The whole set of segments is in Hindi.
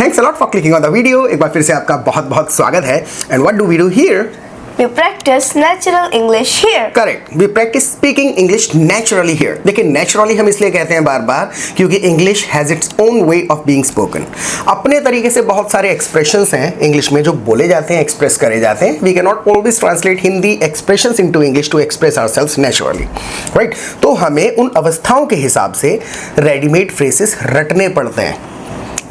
Thanks a lot for clicking on the video. एक बार फिर से आपका बहुत बहुत स्वागत है. And what do we do here? We practice natural English here. Correct. We practice speaking English naturally here. देखिए naturally हम इसलिए कहते हैं बार बार क्योंकि English has its own way of being spoken. अपने तरीके से बहुत सारे expressions हैं English में जो बोले जाते हैं, express करे जाते हैं. We cannot always translate Hindi expressions into English to express ourselves naturally. Right? तो हमें उन अवस्थाओं के हिसाब से रेडीमेड phrases रटने पड़ते हैं.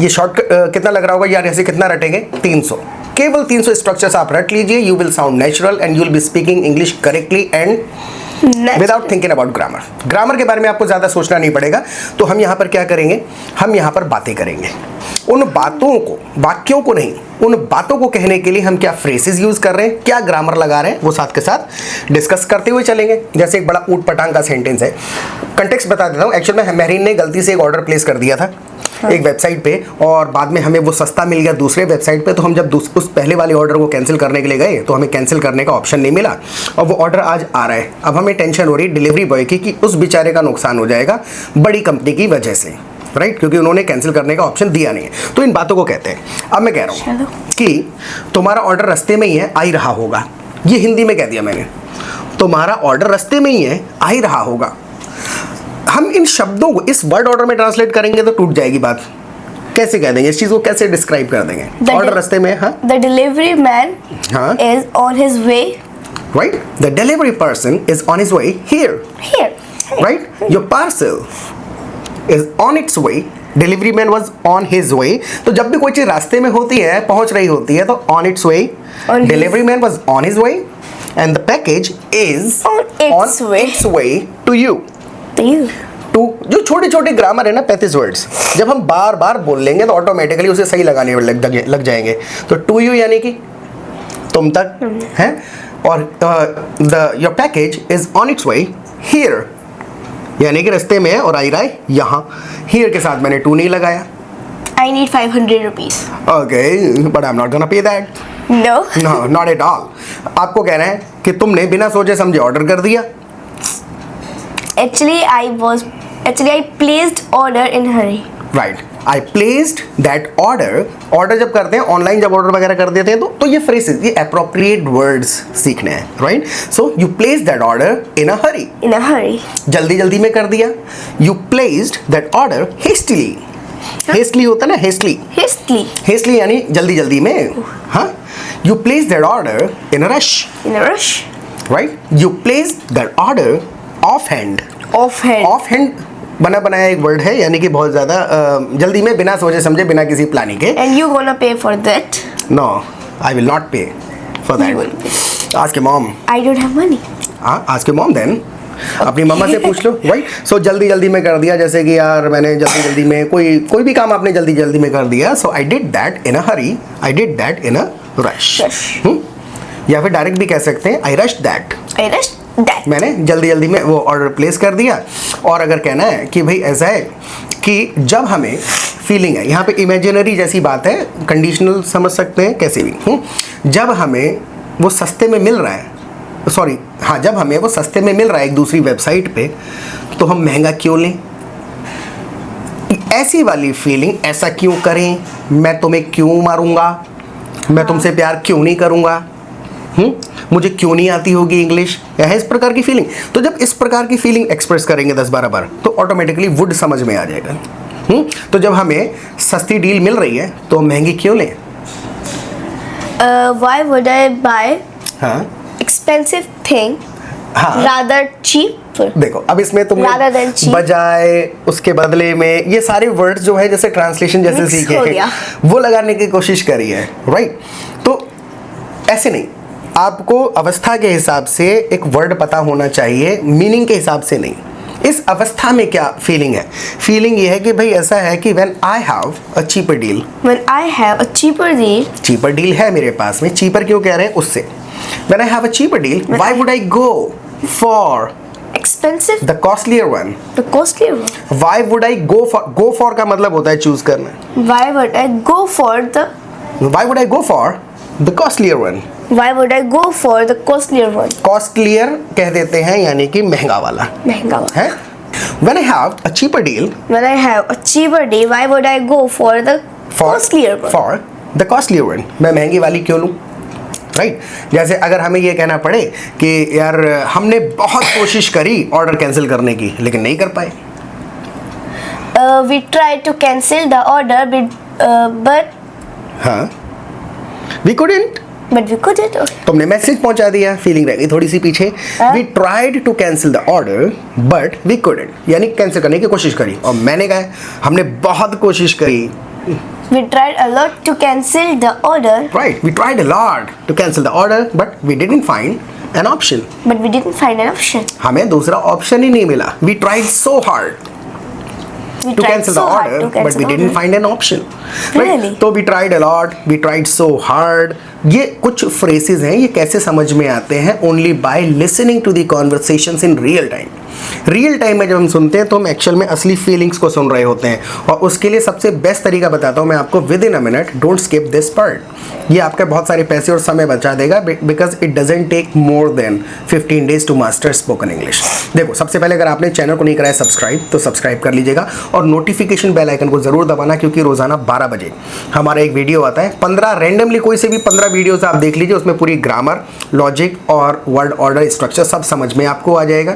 ये शॉर्ट कितना लग रहा होगा यार, ऐसे कितना रटेंगे? 300. केवल 300 स्ट्रक्चर्स आप रट लीजिए. You will sound natural and you will be speaking English correctly and without thinking about grammar. Grammar के बारे में आपको ज़्यादा सोचना नहीं पड़ेगा. तो हम यहाँ पर क्या करेंगे? हम यहाँ पर बातें करेंगे. उन बातों को, वाक्यों को नहीं, उन बातों को कहने के लिए हम क्या फ्रेसेस यूज कर रहे हैं, क्या ग्रामर लगा रहे हैं, वो साथ के साथ डिस्कस करते हुए चलेंगे. जैसे एक बड़ा ऊट पटांग का सेंटेंस है. कंटेक्स्ट बता देता हूँ. एक्चुअल में महरीन ने गलती से एक ऑर्डर प्लेस कर दिया था एक वेबसाइट पे और बाद में हमें वो सस्ता मिल गया दूसरे वेबसाइट पे. तो हम जब उस पहले वाले ऑर्डर को कैंसिल करने के लिए गए तो हमें कैंसिल करने का ऑप्शन नहीं मिला और वो ऑर्डर आज आ रहा है. अब हमें टेंशन हो रही है डिलीवरी बॉय की कि उस बेचारे का नुकसान हो जाएगा बड़ी कंपनी की वजह से, राइट? क्योंकि उन्होंने कैंसिल करने का ऑप्शन दिया नहीं है. तो इन बातों को कहते हैं. अब मैं कह रहा हूँ कि तुम्हारा ऑर्डर रास्ते में ही है, आ ही रहा होगा. ये हिंदी में कह दिया मैंने. तुम्हारा ऑर्डर रास्ते में ही है, आ ही रहा होगा. हम इन शब्दों को इस वर्ड ऑर्डर में ट्रांसलेट करेंगे तो टूट जाएगी बात. कैसे कह देंगे? इस चीज को कैसे डिस्क्राइब कर देंगे? ऑर्डर रास्ते में. हाँ, The delivery man is on his way. Right? The delivery person is on his way here. Here. Right? Your parcel is on its way. Delivery man was on his way. तो जब भी कोई चीज रास्ते में होती है, पहुंच रही होती है, तो on its way. Delivery man was on his way, and the package is on its way to you. To you. To जो छोटे छोटे ग्रामर है ना, 35 वर्ड्स, जब हम बार बार बोल लेंगे तो ऑटोमेटिकली उसे सही लगाने लग जाएंगे. तो टू यू यानी कि तुम तक है, और your package is on it's way here यानी कि रास्ते में है और आ रहा है यहाँ. हियर के साथ मैंने टू नहीं लगाया. I need 500 rupees. Okay, but I am not gonna pay that. No. No, not at all. आपको कहना है कि तुमने बिना सोचे समझे ऑर्डर कर दिया. Actually, I placed order in hurry. Right. I placed that order. Order जब करते हैं ऑनलाइन, जब ऑर्डर वगैरह कर देते हैं तो ये फ्रेजेस, ये अप्रोप्रिएट वर्ड्स सीखने हैं. Right? So you placed that order in a Hari. In a hurry. जल्दी जल्दी में कर दिया. You placed that order hastily. Hastily होता है ना, हेस्टली. Hastily. हेस्टली यानी जल्दी जल्दी में. हाँ. You placed that order in a rush. In a rush. Right? You placed that order of hand. Offhand. Of hand बना बनाया एक वर्ड है, यानी कि बहुत ज़्यादा जल्दी में, बिना सोचे समझे, बिना किसी प्लानिंग के. And you gonna pay for that? No, I will not pay for that. Ask your mom. I don't have money. हाँ, आस्क योर मॉम देन. अपनी मम्मा से पूछ लो. राइट? सो जल्दी जल्दी में कर दिया. जैसे कि यार मैंने जल्दी जल्दी में कोई भी काम आपने जल्दी जल्दी में कर दिया. So I did that in a hurry. I did that in a rush. या फिर डायरेक्ट भी कह सकते हैं I rushed that. I rushed that. मैंने जल्दी जल्दी में वो ऑर्डर प्लेस कर दिया. और अगर कहना है कि भाई ऐसा है कि जब हमें फीलिंग है, यहाँ पे इमेजिनरी जैसी बात है, कंडीशनल समझ सकते हैं कैसे भी. जब हमें वो सस्ते में मिल रहा है, सॉरी हाँ, जब हमें वो सस्ते में मिल रहा है एक दूसरी वेबसाइट पे, तो हम महंगा क्यों लें? ऐसी वाली फीलिंग, ऐसा क्यों करें, मैं तुम्हें क्यों मारूंगा, मैं तुमसे प्यार क्यों नहीं करूंगा, मुझे क्यों नहीं आती होगी इंग्लिश, या है इस प्रकार की फीलिंग. तो जब इस प्रकार की फीलिंग एक्सप्रेस करेंगे 10-12 बार तो ऑटोमेटिकली वुड समझ में आ जाएगा. तो जब हमें सस्ती डील मिल रही है तो महंगी क्यों लें? Why would I buy हाँ expensive thing हाँ. rather cheap? देखो, अब इसमें Rather than तुमने cheap. बजाय, उसके बदले में, ये सारे वर्ड्स जो है जैसे ट्रांसलेशन जैसे Mix सीखे हो हैं, गया. वो लगाने की कोशिश करी है. राइट? तो ऐसे नहीं, आपको अवस्था के हिसाब से एक वर्ड पता होना चाहिए, मीनिंग के हिसाब से नहीं. इस अवस्था में क्या फीलिंग है? फीलिंग ये है कि भाई ऐसा है कि when I have a cheaper deal. When I have a cheaper deal. Cheaper deal है मेरे पास में. चीपर क्यों कह रहे हैं? उससे. When I have a cheaper deal, why would I go for Expensive. The costlier one? The costlier one. Why would I go for का मतलब होता है चूज करना. Why would I go for the? Why would I go for the costlier one? Why would I go for the costlier one? Costlier कह देते हैं यानी कि महंगा वाला महंगा वाला. है. When I have a cheaper deal, When I have a cheaper deal, why would I go for the Costlier one. For the costlier one, मैं महंगी वाली क्यों लूँ, राइट जैसे अगर हमें ये कहना पड़े कि यार हमने बहुत कोशिश करी ऑर्डर कैंसिल करने की लेकिन नहीं कर पाए. We tried to cancel the order, but हाँ, we couldn't. we couldn't. Okay. तुमने मैसेज पहुंचा दिया, फीलिंग रह गई थोड़ी सी पीछे. We tried to cancel the order but we couldn't, यानी कैंसिल करने की कोशिश करी. और मैंने कहा हमने बहुत कोशिश करी. We tried a lot to cancel the order, Right, we tried a lot to cancel the order but we didn't find an option. but we didn't find an option. हमें दूसरा ऑप्शन ही नहीं मिला. We tried so hard We to tried cancel so the hard order to cancel but we the didn't order. find an option. Really? तो we tried a lot, we tried so hard. ये कुछ phrases हैं, ये कैसे समझ में आते हैं? Only by listening to the conversations in real time. Real time में जब हम सुनते हैं तो हम एक्चुअल में असली फीलिंग्स को सुन रहे होते हैं. और उसके लिए सबसे बेस्ट तरीका बताता हूँ मैं आपको, with in a minute, don't skip this part. ये आपके बहुत सारे पैसे और समय बचा देगा because it doesn't take more than 15 days to master spoken English. देखो, सबसे पहले अगर आपने चैनल को नहीं कराया सब्सक्राइब तो सब्सक्राइब कर लीजिएगा और नोटिफिकेशन बेल आइकन को जरूर दबाना, क्योंकि रोजाना 12 बजे हमारा एक वीडियो आता है. 15 रैंडमली कोई से भी 15 वीडियोस आप देख लीजिए, उसमें पूरी ग्रामर, लॉजिक और वर्ड ऑर्डर स्ट्रक्चर सब समझ में आपको आ जाएगा.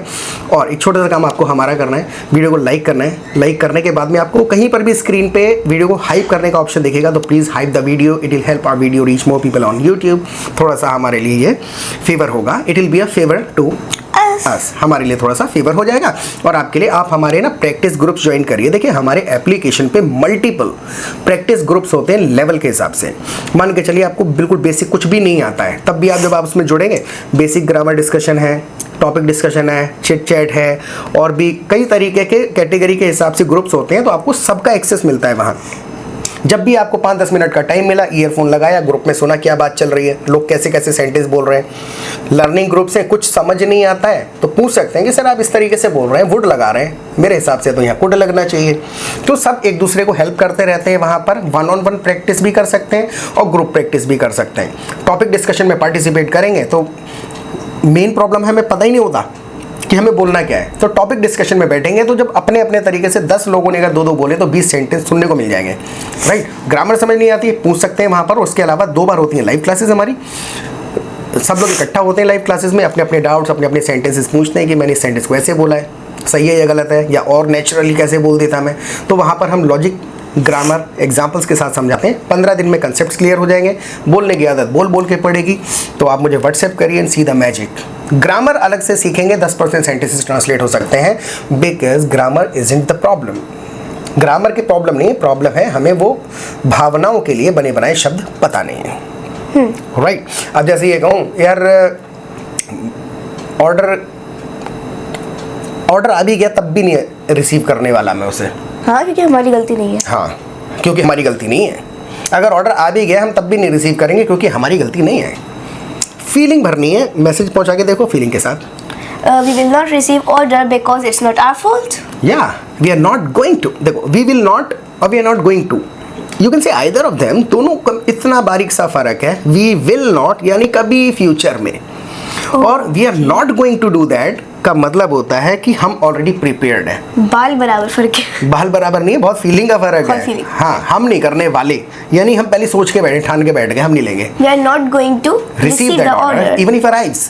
और एक छोटा सा काम आपको हमारा करना है, वीडियो को लाइक करना है. लाइक करने के बाद में आपको कहीं पर भी स्क्रीन पे वीडियो को हाइप करने का ऑप्शन दिखेगा, तो please hype the video. It will help our video reach more people on YouTube. थोड़ा सा हमारे लिए ये फेवर होगा. It will be a favour to us, हमारे लिए थोड़ा सा फेवर हो जाएगा. और आपके लिए आप हमारे ना प्रैक्टिस ग्रुप्स ज्वाइन करिए. देखिए, हमारे एप्लीकेशन पे मल्टीपल प्रैक्टिस ग्रुप्स होते हैं लेवल के हिसाब से. मान के चलिए आपको बिल्कुल बेसिक कुछ भी नहीं आता है, तब भी आप जब आप उसमें जुड़ेंगे, बेसिक ग्रामर डिस्कशन है, टॉपिक डिस्कशन है, चिट चैट है, और भी कई तरीके के कैटेगरी के हिसाब से ग्रुप्स होते हैं, तो आपको सबका एक्सेस मिलता है वहाँ. जब भी आपको 5-10 मिनट का टाइम मिला, ईयरफोन लगाया, ग्रुप में सुना क्या बात चल रही है, लोग कैसे कैसे सेंटेंस बोल रहे हैं. लर्निंग ग्रुप से कुछ समझ नहीं आता है तो पूछ सकते हैं कि सर आप इस तरीके से बोल रहे हैं, वुड लगा रहे हैं, मेरे हिसाब से तो यहाँ कुड लगना चाहिए. तो सब एक दूसरे को हेल्प करते रहते हैं. वहाँ पर 1-on-1 प्रैक्टिस भी कर सकते हैं और ग्रुप प्रैक्टिस भी कर सकते हैं. टॉपिक डिस्कशन में पार्टिसिपेट करेंगे तो मेन प्रॉब्लम हमें पता ही नहीं होता कि हमें बोलना क्या है. तो टॉपिक डिस्कशन में बैठेंगे तो जब अपने अपने तरीके से 10 लोगों ने अगर 2-2 बोले तो 20 सेंटेंस सुनने को मिल जाएंगे, राइट. ग्रामर समझ नहीं आती है, पूछ सकते हैं वहाँ पर. उसके अलावा 2 बार होती हैं लाइव क्लासेस हमारी. सब लोग इकट्ठा होते हैं लाइव क्लासेस में, अपने अपने डाउट्स, अपने अपने सेंटेंसेस पूछते हैं कि मैंने इस सेंटेंस को ऐसे बोला है, सही है या गलत है, या और नेचुरली कैसे बोल देता मैं. तो वहाँ पर हम लॉजिक, ग्रामर, एग्जाम्पल्स के साथ समझाते हैं. 15 दिन में कंसेप्ट क्लियर हो जाएंगे. बोलने की आदत बोल बोल के पड़ेगी. तो आप मुझे व्हाट्सएप करिए and see the magic. Grammar अलग से सीखेंगे, 10% सेंटेंसेस ट्रांसलेट हो सकते हैं, because grammar isn't the problem. Grammar की प्रॉब्लम नहीं है, प्रॉब्लम है हमें वो भावनाओं के लिए बने बनाए शब्द पता नहीं है, राइट. अब जैसे ये कहूँ यार, ऑर्डर आ भी गया तब भी नहीं रिसीव करने वाला मैं उसे. हाँ, क्योंकि हमारी गलती नहीं है. हाँ, क्योंकि हमारी गलती नहीं है. अगर ऑर्डर आ भी गया हम तब भी नहीं रिसीव करेंगे क्योंकि हमारी गलती नहीं है. फीलिंग भरनी है, मैसेज पहुंचा के देखो फीलिंग के साथ. We will not receive order because it's not our fault. या we are not going to. देखो, वी विल नॉट और we are not going to, you can say either of them. दोनों इतना बारीक सा फर्क है. वी विल नॉट यानी कभी फ्यूचर में, और we are not going to do that का मतलब होता है कि हम ऑलरेडी प्रिपेयर्ड हैं. बाल बराबर फर्क है. बाल बराबर नहीं है, बहुत फीलिंग का फर्क बहुत है. feeling. हाँ, हम नहीं करने वाले, यानी हम पहले सोच के बैठे, ठान के बैठ गए, हम नहीं लेंगे. We are not going to receive that the order. even if arrives.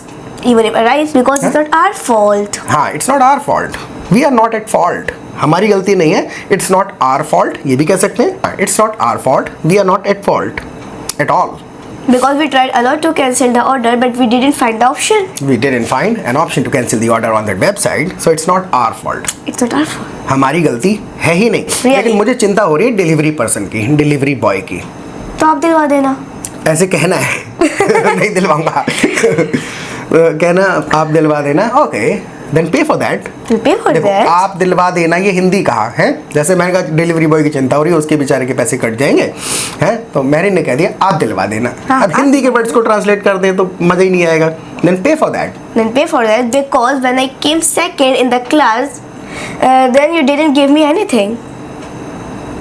Even if arrives because it's not our fault. हाँ, it's not our fault. We are not at fault. हमारी गलती नहीं है. It's not our fault. ये भी कह सकते हैं. It's not our fault. We are not at fault at all. Because we tried a lot to cancel the order, but we didn't find the option. We didn't find an option to cancel the order on that website, so it's not our fault. It's not our fault. हमारी गलती है ही नहीं. Really? लेकिन मुझे चिंता हो रही है डिलीवरी पर्सन की, डिलीवरी बॉय की. तो आप दिलवा देना. ऐसे कहना है. नहीं दिलवाऊंगा. कहना आप दिलवा देना. ओके, देन पे फॉर दैट. Pay for देखो, that. आप दिलवा देना ये हिंदी कहा है. जैसे मैंने कहा डिलीवरी बॉय की चिंता हो रही है, उसके बेचारे के पैसे कट जाएंगे, हैं, तो मैंने ने कह दिया आप दिलवा देना. हाँ, अब हिंदी के वर्ड्स को ट्रांसलेट कर दे तो मजा ही नहीं आएगा. देन पे for that. Then pay for that because when I came second in the class, then you didn't give me anything.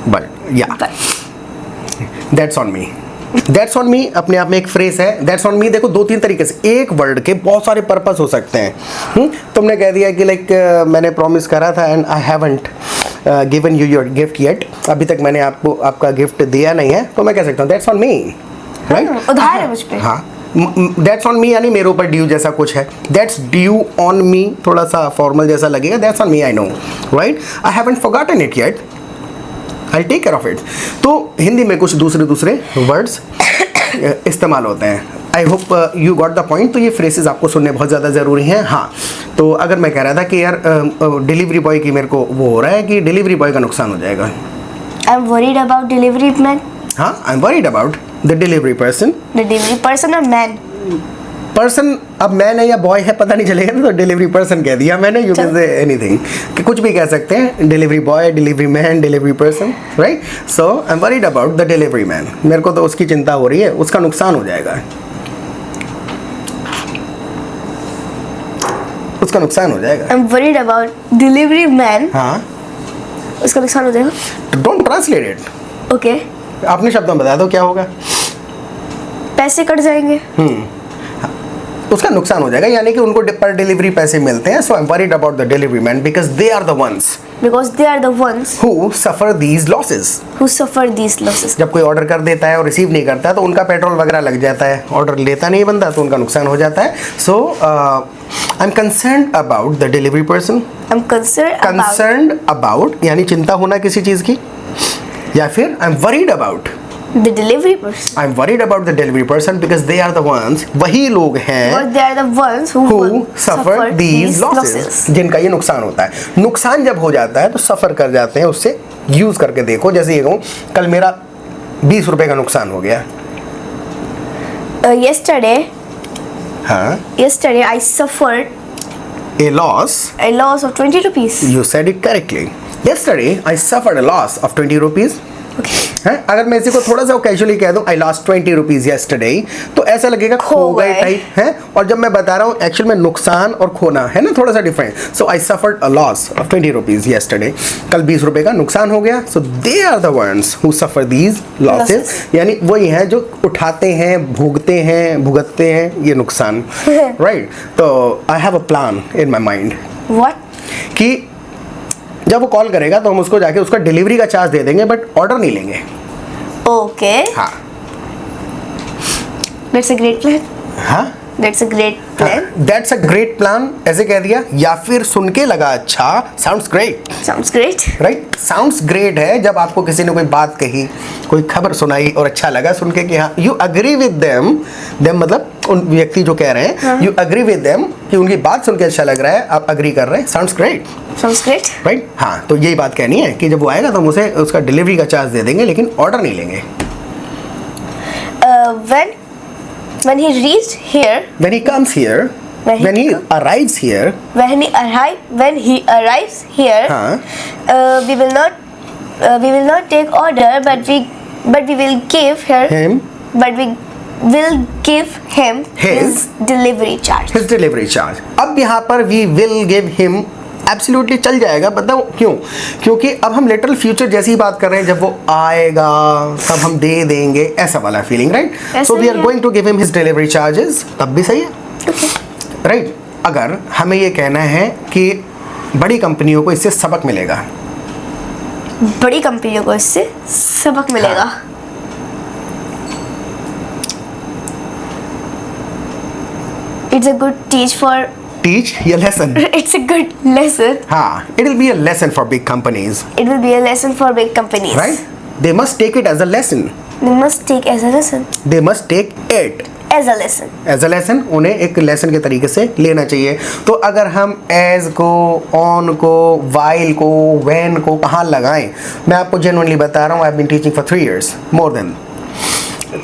But या But that's on me. That's on मी अपने आप में एक फ्रेज है. दैट्स ऑन मी देखो 2-3 तरीके से, एक वर्ड के बहुत सारे पर्पस हो सकते हैं. तुमने कह दिया कि लाइक मैंने प्रॉमिस करा था and I haven't, given you your gift yet, अभी तक मैंने आपको आपका गिफ्ट दिया नहीं है, तो मैं कह सकता हूँ दैट्स ऑन मी, राइट? उधार है मुझ पे। हाँ, दैट्स ऑन मी यानी मेरे ऊपर ड्यू जैसा कुछ है, दैट्स ड्यू ऑन मी थोड़ा सा फॉर्मल जैसा लगेगा, that's on me I know, right? I haven't forgotten it yet, I take care of it. तो हिंदी में कुछ दूसरे वर्ड्स इस्तेमाल होते हैं। I hope you got the point. तो ये फ्रेसेस आपको सुनने बहुत ज़्यादा ज़रूरी हैं। हाँ, तो अगर मैं कह रहा था कि यार डिलीवरी बॉय की मेरे को वो हो रहा है कि डिलीवरी बॉय का नुकसान हो जाएगा। I am worried about delivery man. हाँ, I am worried about the delivery person. The delivery person or man? Person अब मैन है या बॉय है पता नहीं चलेगा, तो डिलीवरी पर्सन कह दिया मैंने। यू कैन से एनीथिंग, कि कुछ भी कह सकते हैं, delivery boy, delivery man, delivery person, right? So I am worried about the delivery man. मेरे को तो उसकी चिंता हो रही है, उसका नुकसान हो जाएगा, उसका नुकसान हो जाएगा। I am worried about delivery man. हाँ, उसका नुकसान हो जाएगा। Don't translate it. ओके, अपने शब्दों में बता दो क्या होगा। पैसे कट जाएंगे। उसका नुकसान हो जाएगा, यानी कि उनको पर डिलीवरी पैसे मिलते हैं। So I am worried about the delivery man because they are the ones who suffer these losses. who suffer these losses। जब कोई ऑर्डर कर देता है और रिसीव नहीं करता है तो उनका पेट्रोल वगैरह लग जाता है, ऑर्डर लेता नहीं बंदा तो उनका नुकसान हो जाता है। So I am concerned about the delivery person. I am concerned about यानी चिंता होना किसी चीज़ की, या फिर I am worried about the delivery person। I am worried about the delivery person because they are the ones, वही लोग हैं Because they are the ones who suffer these losses, जिनका ये नुकसान होता है। नुकसान जब हो जाता है तो सफ़र कर जाते हैं उससे। यूज़ करके देखो, जैसे ये कहूँ कल मेरा 20 रुपए का नुकसान हो गया। Yesterday I suffered a loss of 20 rupees। You said it correctly. Yesterday I suffered a loss of 20 rupees। है, अगर मैं इसी को थोड़ा सा कैजुअली कह दूं आई लॉस्ट 20 रुपीज yesterday, तो ऐसा लगेगा खो गए टाइप है। और जब मैं बता रहा हूँ एक्चुअल में नुकसान और खोना है ना थोड़ा सा different. So I suffered a loss of 20 rupees yesterday, कल 20 रुपए का नुकसान हो गया। So they are the ones who suffer these losses, यानी वही हैं जो उठाते हैं, भुगतते हैं ये नुकसान, राइट? तो I have a plan in my mind What? कि जब वो कॉल करेगा तो हम उसको जाके उसका डिलीवरी का चार्ज दे देंगे, बट ऑर्डर नहीं लेंगे। Okay, हाँ that's a great plan। हाँ, That's a great plan। That's a great plan ऐसे कह दिया, या फिर सुन के लगा अच्छा, sounds great, Sounds great। Right? Sounds great है जब आपको किसी ने कोई बात कही, कोई खबर सुनाई और अच्छा लगा सुन के कि हाँ यू अग्री विद देम मतलब उन व्यक्ति जो कह रहे हैं, यू अग्री विद देम कि उनकी बात सुन के अच्छा लग रहा है, आप अग्री कर रहे हैं, sounds great, Sounds great। Right? हाँ, तो यही बात कहनी है कि जब वो आएगा तो हम उसे उसका डिलीवरी का चार्ज दे देंगे, लेकिन ऑर्डर नहीं लेंगे। When he reached here, When he comes here, when he arrives here, when he arrives here, हाँ, we will not take order, but we will give him his delivery charge। his delivery charge। अब यहाँ पर we will give him absolutely चल जाएगा। बताओ क्यों? क्योंकि अब हम लिटिल फ्यूचर जैसी ही बात कर रहे हैं, जब वो आएगा तब हम दे देंगे, ऐसा वाला feeling, right? So we are going to give him his delivery charges, तब भी सही है, राइट? अगर हमें ये कहना है कि बड़ी कंपनियों को इससे सबक मिलेगा, बड़ी कंपनियों को इससे सबक मिलेगा। It's a good teach या lesson? It's a good lesson। हाँ, it will be a lesson for big companies, It will be a lesson for big companies। right? They must take it as a lesson. They must take as a lesson। They must take it As a lesson। As a lesson, उन्हें एक लेसन के तरीके से लेना चाहिए। तो अगर हम एज को, ऑन को, वाइल को, व्हेन को कहाँ लगाएं, मैं आपको जेन्युइनली बता रहा हूँ, I have been teaching for 3 years, more than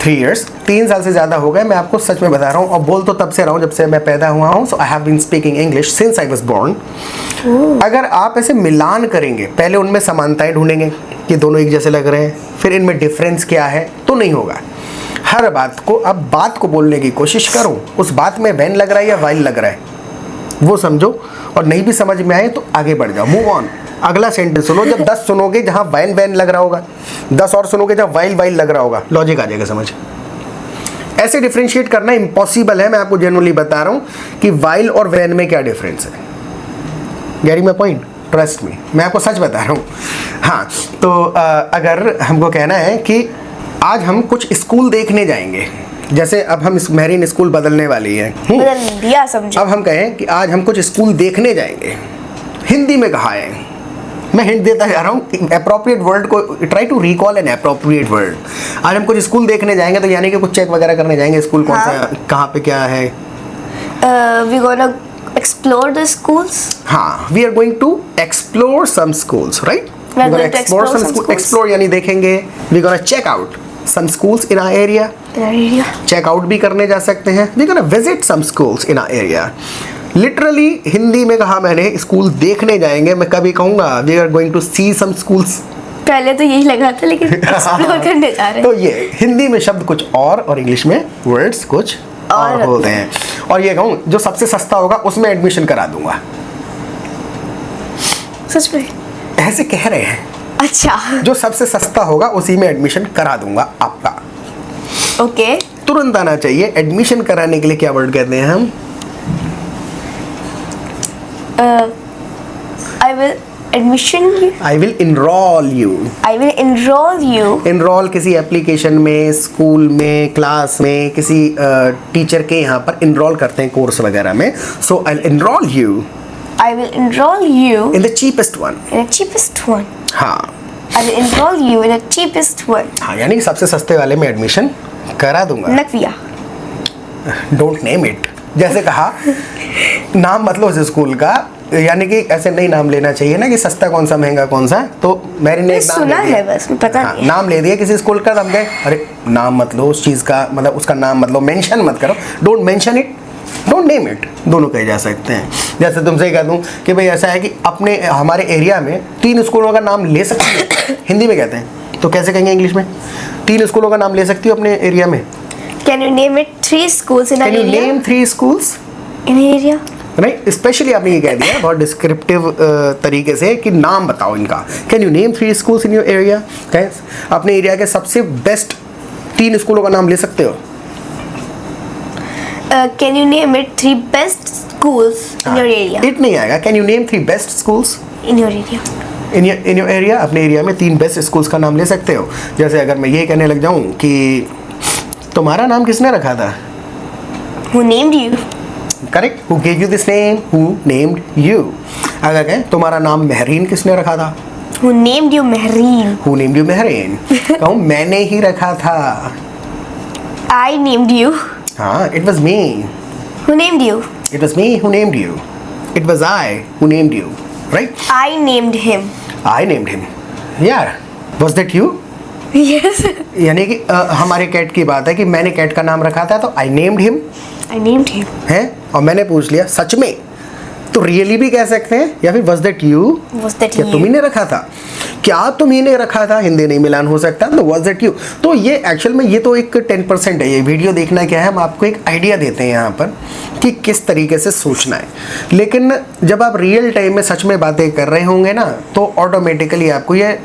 3 years, 3 साल से ज़्यादा हो गए। मैं आपको सच में बता रहा हूँ, और बोल तो तब से रहा हूँ जब से मैं पैदा हुआ हूँ। So I have been speaking English since I was born. अगर आप ऐसे मिलान करेंगे, पहले उनमें समानताएं ढूंढेंगे कि दोनों एक जैसे लग रहे हैं, फिर इनमें डिफरेंस क्या है, तो नहीं होगा। हर बात को, अब बात को बोलने की कोशिश करो, उस बात में वैन लग रहा है या वाइल लग रहा है वो समझो, और नहीं भी समझ में आए तो आगे बढ़ जाओ, मूव ऑन। अगला सेंटेंस सुनो, जब 10 सुनोगे जहाँ वैन लग रहा होगा, 10 और सुनोगे जहाँ वाइल लग रहा होगा, लॉजिक आ जाएगा समझ। ऐसे डिफ्रेंशिएट करना इम्पॉसिबल है। मैं आपको जेन्युइनली बता रहा हूँ कि वाइल और वैन में क्या डिफरेंस है। Getting my point? Trust me, मैं आपको सच बता रहा हूँ। हाँ, तो अगर हमको कहना है कि आज हम कुछ स्कूल देखने जाएंगे, जैसे अब हम मेहरीन स्कूल बदलने वाली है, बदल दिया समझो। अब हम कहें कि आज हम कुछ स्कूल देखने जाएंगे, हिंदी में कहा है, मैं हिंट देता जा रहा हूँ, अप्रोप्रिएट वर्ड को try to recall an appropriate word. आज हम कुछ स्कूल देखने जाएंगे, तो यानी कि कुछ चेक वगैरह करने जाएंगे, स्कूल कौन सा कहाँ पे क्या है। We gonna explore the schools. हाँ, we are going to explore some schools, right? We are going to explore some schools. Explore यानी देखेंगे, we gonna check out some schools in our area. Check out भी करने जा सकते हैं, we gonna visit some schools in our area. Literally Hindi में कहा मैंने, स्कूल देखने जाएंगे, मैं कभी कहूँगा we are going to see some schools. पहले तो यही लगा था, लेकिन एक्सप्लोर करने जा रहे हैं। तो ये हिंदी में शब्द कुछ और इंग्लिश में वर्ड्स कुछ और होते हैं। और ये कहूँ, जो सबसे सस्ता होगा उसमें एडमिशन करा दूंगा। सच में? ऐसे कह रहे हैं। अच्छा, जो सबसे सस्ता होगा उसी में एडमिशन करा दूंगा आपका। ओके। तुरंत आना चाहिए। एडमिशन कराने के लिए क्या वर्ड कहते हैं हम? I will admission you. I will enroll you. I will enroll you. Enroll किसी एप्लीकेशन में, स्कूल में, क्लास में, किसी टीचर के यहाँ पर enroll करते हैं कोर्स वगैरह में। So I'll enroll you. I will enroll you in the cheapest one. in the cheapest one. हाँ, I will enroll you in the cheapest one. हाँ, यानी कि सबसे सस्ते वाले में एडमिशन करा दूंगा। नकविया। Don't name it. जैसे कहा, नाम मतलब उस स्कूल का, यानी कि ऐसे नहीं नाम लेना चाहिए ना कि सस्ता कौन सा महंगा कौन सा। तो मैंने एक नाम सुना ले दिया, है बस, पता हाँ, नहीं। नाम ले दिया किसी स्कूल का, तो हम गए, अरे नाम मत लो उस चीज़ का, मतलब उसका नाम मत लो, मेंशन मत करो। Don't mention it, don't name it, दोनों कहे जा सकते हैं। जैसे तुमसे ही कह दूँ कि भाई ऐसा है कि अपने हमारे एरिया में 3 स्कूलों का नाम ले सकती हो, हिंदी में कहते हैं, तो कैसे कहेंगे इंग्लिश में? 3 स्कूलों का नाम ले सकती हो अपने एरिया में। Can you name it 3 schools in an Can you area? name 3 schools? In an area? नहीं, स्पेशली आपने ये कह दिया बहुत डिस्क्रिप्टिव तरीके से कि नाम बताओ इनका। Can you name 3 schools in your area? अपने एरिया के सबसे बेस्ट 3 स्कूलों का नाम ले सकते हो। Can you name it 3 best schools in your area? It नहीं आएगा। Can you name 3 best schools In your area. In your area? अपने एरिया में 3 बेस्ट स्कूल्स का नाम ले सकते हो। जैसे अगर मैं ये कहने लग जाऊँ कि तुम्हारा नाम किसने रखा था? Who named you? Correct. Who gave you this name? Who named you? अगर कहें तुम्हारा नाम मेहरीन किसने रखा था? Who named you Mehreen? Who named you Mehreen? कहूँ मैंने ही रखा था। I named you. हाँ, it was me. Who named you? It was me who named you. It was I who named you. Right? I named him. I named him. Yeah. Was that you? Yes. यानी कि हमारे कैट की बात है कि मैंने कैट का नाम रखा था, तो I named him. I named him. है, और मैंने पूछ लिया सच में, तो रियली भी कह सकते हैं, या फिर was that you? Was that क्या you? तुम ही ने रखा था? क्या तुम ही ने रखा था? हिंदी नहीं मिलान हो सकता, तो was that you? तो ये एक्चुअल में ये तो एक 10% है। ये वीडियो देखना क्या है, हम आपको एक आइडिया देते हैं यहाँ पर कि किस तरीके से सोचना है। लेकिन जब आप रियल टाइम में सच में बातें कर रहे होंगे ना, तो ऑटोमेटिकली आपको ये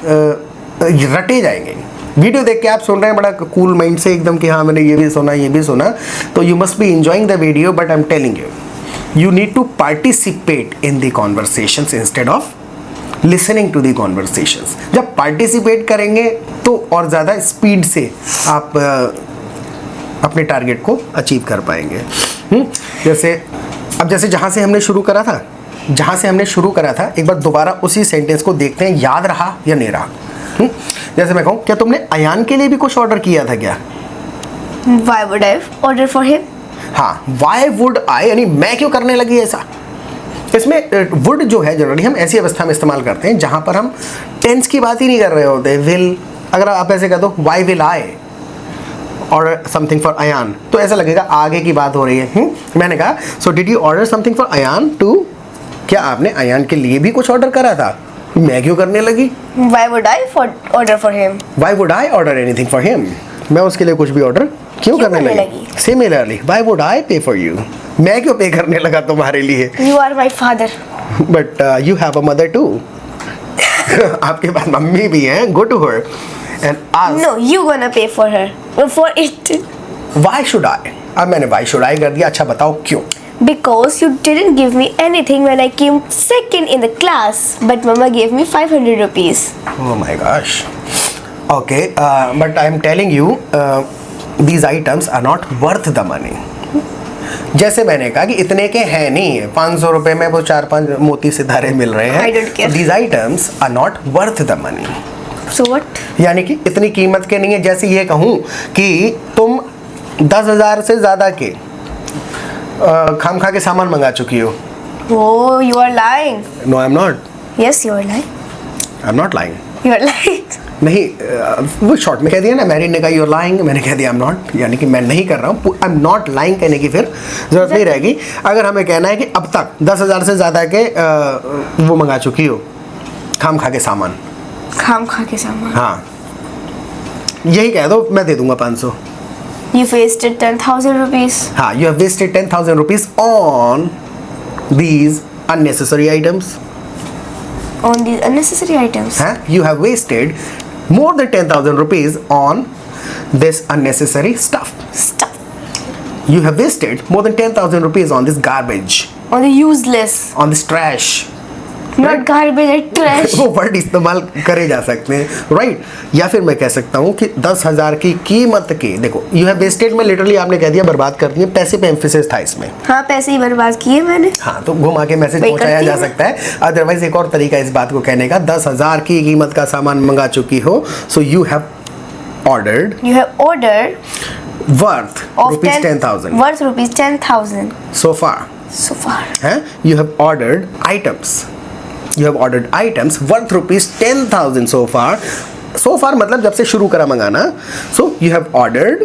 रटे जाएंगे। वीडियो देख के आप सुन रहे हैं बड़ा कूल माइंड से एकदम कि हाँ मैंने ये भी सुना, ये भी सुना, तो you must be enjoying the video, but I am telling you need to participate in the conversations instead of listening to the conversations. जब पार्टिसिपेट करेंगे तो और ज़्यादा स्पीड से आप अपने टारगेट को अचीव कर पाएंगे। जैसे जहाँ से हमने शुरू करा था, एक बार दोबारा उसी सेंटेंस को देखते हैं, याद रहा या नहीं रहा। जैसे मैं कहूँ, क्या तुमने अयान के लिए भी कुछ ऑर्डर किया था क्या? Why would I order for him? हाँ, why would I, यानी मैं क्यों करने लगी ऐसा। इसमें वुड जो है जनरली हम ऐसी अवस्था में इस्तेमाल करते हैं जहाँ पर हम टेंस की बात ही नहीं कर रहे होते। विल, अगर आप ऐसे कह दो why will I order something for Ayan, तो ऐसा लगेगा आगे की बात हो रही है। मैंने कहा so did you order something for Ayan too? क्या आपने अयान के लिए भी कुछ ऑर्डर करा था? मैं क्यों करने लगी? Why would I order for him? Why would I order anything for him? मैं उसके लिए कुछ भी ऑर्डर क्यों करने लगी? Similarly, why would I pay for you? मैं क्यों पे करने लगा तुम्हारे लिए? You are my father. But you have a mother too. आपके पास मम्मी भी हैं. Go to her and ask. No, you gonna pay for her. For it. Why should I? अब मैंने why should I कर दिया. अच्छा बताओ क्यों? Because you didn't give me anything when I came second in the class, but Mama gave me 500 rupees. Oh my gosh. Okay, but I'm telling you, these items are not worth the money. जैसे मैंने कहा कि इतने के हैं नहीं है, 500 रुपए में वो 4-5 मोती सितारे मिल रहे हैं. I don't care. These items are not worth the money. So what? यानी कि इतनी कीमत के नहीं है. जैसे ये कहूँ कि तुम 10,000 से ज़्यादा के खाम खा के सामान मंगा चुकी हो. Oh, you are lying. No, I'm not. Yes, you are lying. I'm not lying. You are lying. नहीं, वो शॉर्ट में कह दिया ना, मैरिन ने कहा यूर लाइंग, मैंने कह दिया आई एम नॉट, यानी कि मैं नहीं कर रहा हूँ. आई एम नॉट लाइंग कहने की फिर जरूरत नहीं रहेगी. अगर हमें कहना है कि अब तक 10,000 से ज़्यादा के वो मंगा चुकी हो खाम खा के सामान. खाम खा के सामान. हाँ, यही कह दो, मैं दे दूंगा 500. You wasted 10,000 rupees. हाँ, you have wasted 10,000 rupees on these unnecessary items. On these unnecessary items. Huh? You have wasted more than 10,000 rupees on this unnecessary stuff. Stuff. You have wasted more than 10,000 rupees on this garbage, On the useless. on this trash. Not garbage, it's trash. वो वर्ड इस्तेमाल करे जा सकते हैं, राइट? या फिर मैं कह सकता हूँ कि 10,000 की कीमत के, देखो यू हैव वेस्टेड में लिटरली आपने कह दिया बर्बाद कर दिए, पैसे पे एम्फेसिस था इसमें. हाँ, पैसे ही बर्बाद किए मैंने. हाँ, तो घुमा के मैसेज वही पहुंचाया करती जा हूँ। सकता है. अदरवाइज एक और तरीका इस बात को कहने का, 10,000 की कीमत का सामान मंगा चुकी हो, so you have ordered You have ordered worth of rupees 10,000 worth rupees 10,000 so far. so far. हैं? You have ordered items. You have ordered items worth rupees 10,000 so far. So far मतलब जब से शुरू करा मंगाना. So you have ordered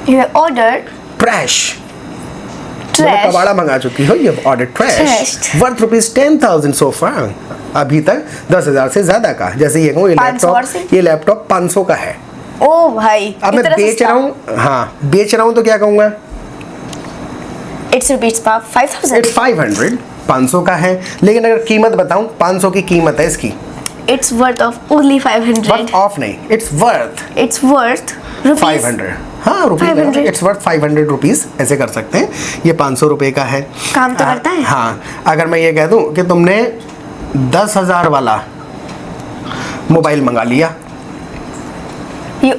You have ordered trash. मतलब trash. कबाड़ा मंगा चुकी हो. You have ordered trash Trash. worth rupees 10,000 so far. अभी तक 10,000 से ज्यादा का. जैसे ये कहूँ, 500 और से? ये लैपटॉप 500 का है. ओ भाई, अब मैं इतना बेच सस्ता. रहा हूँ. हाँ, बेच रहा हूँ तो क्या कहूँगा? It's rupees 5,000. It's 500. 500 का है. लेकिन अगर कीमत बताऊँ, 500 की कीमत है इसकी. It's worth of only 500. Worth of नहीं, it's worth It's worth rupees 500. हाँ, रुपीज 500. इट्स वर्थ 500 रुपीज, ऐसे कर सकते हैं. ये 500 रुपए का है. काम तो करता है. हाँ, अगर मैं ये कह दूं कि तुमने 10,000 वाला मोबाइल मंगा लिया. You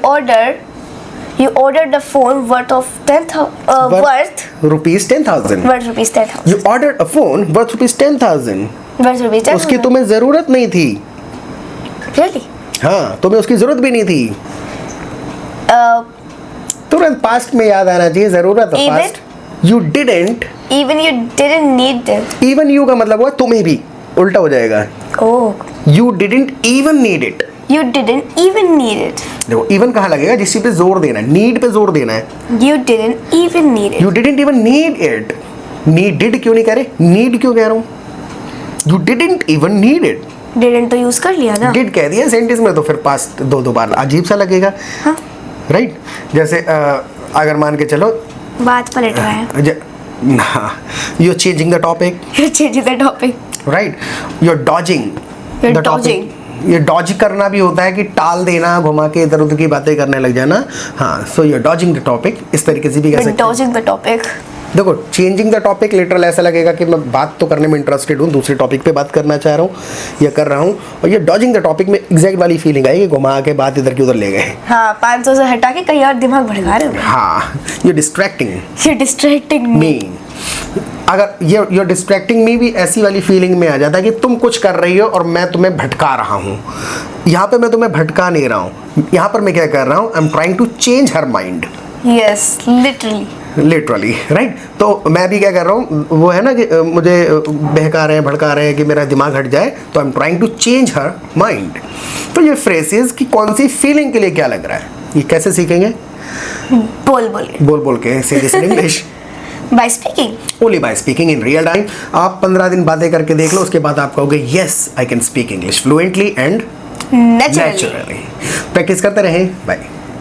ordered the phone worth of 10,000 worth rupees 10,000. rupees 10,000. You order a phone worth rupees 10,000. Worth rupees 10,000. उसकी तुम्हें जरूरत नहीं थी. Really? हाँ, तुम्हें उसकी जरूरत भी नहीं थी. तुरंत पास्ट में याद आना चाहिए. जरूरत है Even? Past. You didn't. Even you didn't need it. Even you का मतलब हुआ तुम्हें भी, उल्टा हो जाएगा. Oh, you didn't even need it. you didn't even need it. देखो, इवन कहाँ लगेगा? जिस चीज पे जोर देना है, नीड पे जोर देना है. You didn't even need it. You didn't even need it. Needed क्यों नहीं कह रहे? नीड क्यों कह रहा हूँ? You didn't even need it. Didn't तो यूज कर लिया ना. डिड कह दिया सेंटेंस में, तो फिर पास्ट दो बार अजीब सा लगेगा. हाँ, राइट? जैसे अगर मान के चलो, बात पलट रहा है. You are changing the topic. You're changing the topic. Right? You are dodging You're the topic. dodging. ये डॉज करना भी होता है कि टाल देना, घुमा के इधर उधर की बातें करने लग जाना. हाँ, so you are dodging the topic, इस तरीके से भी कह You're सकते हैं. dodging the topic. देखो, चेंजिंग द टॉपिक लिटरल ऐसा लगेगा कि मैं बात तो करने में इंटरेस्टेड हूँ, दूसरे टॉपिक पे बात करना चाह रहा हूँ या कर रहा हूँ, और ये डॉजिंग द टॉपिक में एग्जैक्ट वाली फीलिंग आई कि घुमा के बात इधर की उधर ले गए. हाँ, 500 से हटा के कहीं और दिमाग भड़का रहे हो. हाँ, you distracting You're distracting me. मी. अगर ये योर डिस्ट्रैक्टिंग मी भी ऐसी वाली फीलिंग में आ जाता है कि तुम कुछ कर रही हो और मैं तुम्हें भटका रहा हूँ. यहाँ पे मैं तुम्हें भटका नहीं रहा हूँ. यहाँ पर मैं क्या कर रहा हूँ? I am trying to change her mind. Yes, literally. Literally, right? तो मैं भी क्या कर रहा हूँ, वो है ना कि मुझे बहका रहे हैं, भड़का रहे हैं कि मेरा दिमाग हट जाए, तो I am trying to change her mind. तो ये फ्रेजेस की कौन सी फीलिंग के लिए क्या लग रहा है, ये कैसे सीखेंगे? बोल बोल के से this in English. By speaking. Only by speaking in real time. आप 15 दिन बातें करके देख लो, उसके बाद आप कहोगे yes I can speak English fluently and Naturally. Naturally. Practice करते रहें. बाय.